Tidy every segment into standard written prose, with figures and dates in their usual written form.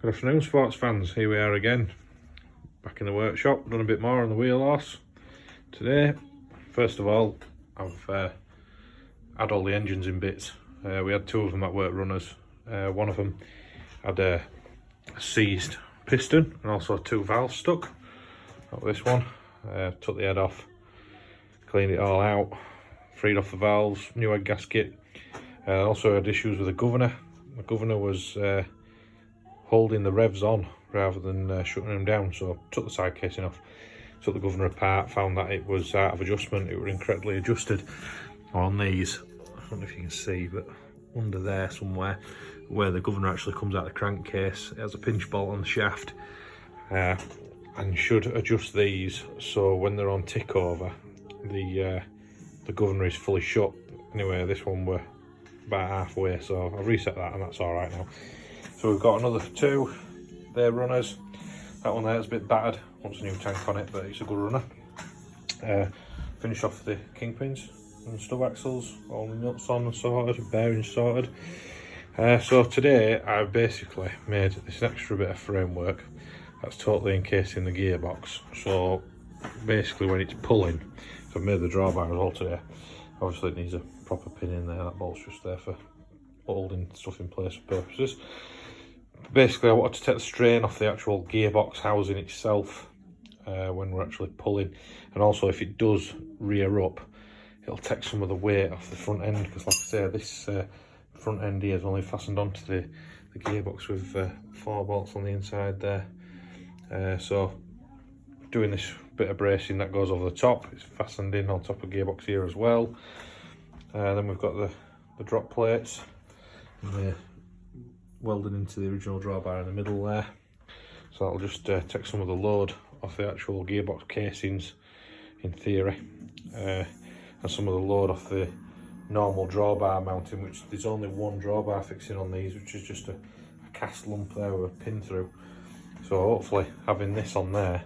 Good afternoon, sports fans. Here we are again, back in the workshop, done a bit more on the wheel horse today. First of all, I've had all the engines in bits. We had two of them that weren't runners. One of them had a seized piston and also two valves stuck. Not this one. Took the head off, cleaned it all out, freed off the valves, new head gasket. Also had issues with the governor. The governor was holding the revs on rather than shutting them down, so I took the side casing off, took the governor apart, found that it was out of adjustment. It was incorrectly adjusted on these. I don't know if you can see, but under there somewhere where the governor actually comes out of the crankcase, it has a pinch bolt on the shaft, and you should adjust these so when they're on tick over, the governor is fully shut. Anyway, this one were about halfway, so I've reset that and that's all right now. So we've got another two, they're runners. That one there is a bit battered, wants a new tank on it, but it's a good runner. Finish off the kingpins and stub axles, all the nuts on and sorted, bearings sorted. So today I basically made this extra bit of framework that's totally encasing the gearbox. So basically when it's pulling, so I've made the drawbar as well today. Obviously it needs a proper pin in there, that bolt's just there for holding stuff in place for purposes. Basically I wanted to take the strain off the actual gearbox housing itself when we're actually pulling, and also if it does rear up, it'll take some of the weight off the front end, because like I say, this front end here is only fastened onto the gearbox with 4 bolts on the inside there. So doing this bit of bracing that goes over the top, it's fastened in on top of gearbox here as well. Then we've got the drop plates, and they're welded into the original drawbar in the middle there, so that'll just take some of the load off the actual gearbox casings in theory, and some of the load off the normal drawbar mounting, which there's only one drawbar fixing on these, which is just a cast lump there with a pin through. So hopefully having this on there,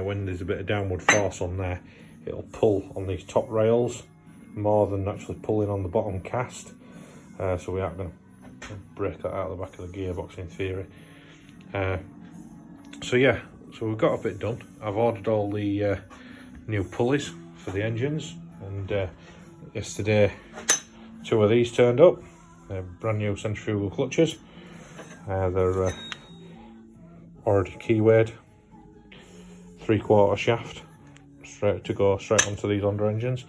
when there's a bit of downward force on there, it'll pull on these top rails more than actually pulling on the bottom cast. So we aren't going to break that out of the back of the gearbox in theory. So yeah, so we've got a bit done. I've ordered all the new pulleys for the engines, and yesterday 2 of these turned up. They're brand new centrifugal clutches. They're already keywayed, 3/4 shaft, straight onto these Honda engines.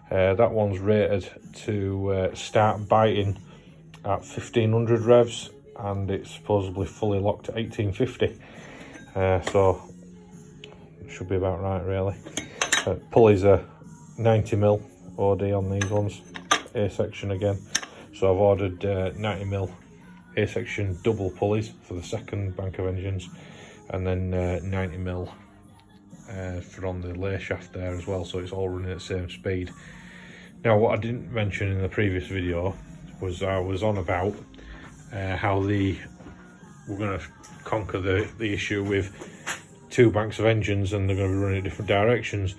That one's rated to start biting at 1500 revs, and it's supposedly fully locked at 1850. So it should be about right really. Pulleys are 90mm OD on these ones, A section again. So I've ordered 90mm A section double pulleys for the second bank of engines, and then 90mm for on the lay shaft there as well, so it's all running at the same speed. Now what I didn't mention in the previous video was I was on about how we're going to conquer the issue with 2 banks of engines and they're going to be running in different directions.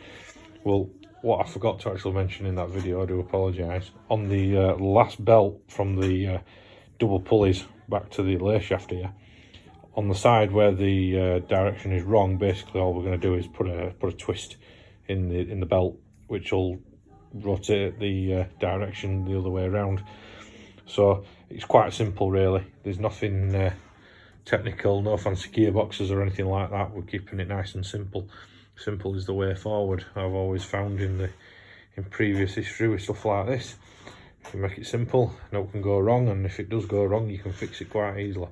Well, what I forgot to actually mention in that video, I do apologise, on the last belt from the double pulleys back to the lay shaft here, on the side where the direction is wrong, basically all we're going to do is put a twist in the belt, which will rotate the direction the other way around. So it's quite simple really. There's nothing technical, no fancy gearboxes or anything like that. We're keeping it nice and simple. Simple is the way forward. I've always found in previous history with stuff like this, if you make it simple, no can go wrong, and if it does go wrong, you can fix it quite easily.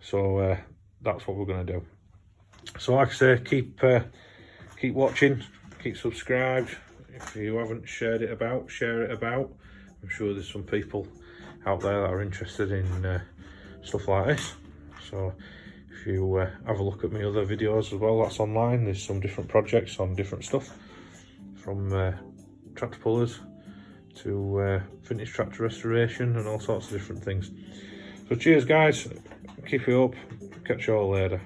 So that's what we're going to do. So like I say, keep watching, keep subscribed. If you haven't shared it about, share it about. I'm sure there's some people out there that are interested in stuff like this. So if you have a look at my other videos as well, that's online. There's some different projects on different stuff, from tractor pullers to vintage tractor restoration and all sorts of different things. So cheers guys, keep it up, catch you all later.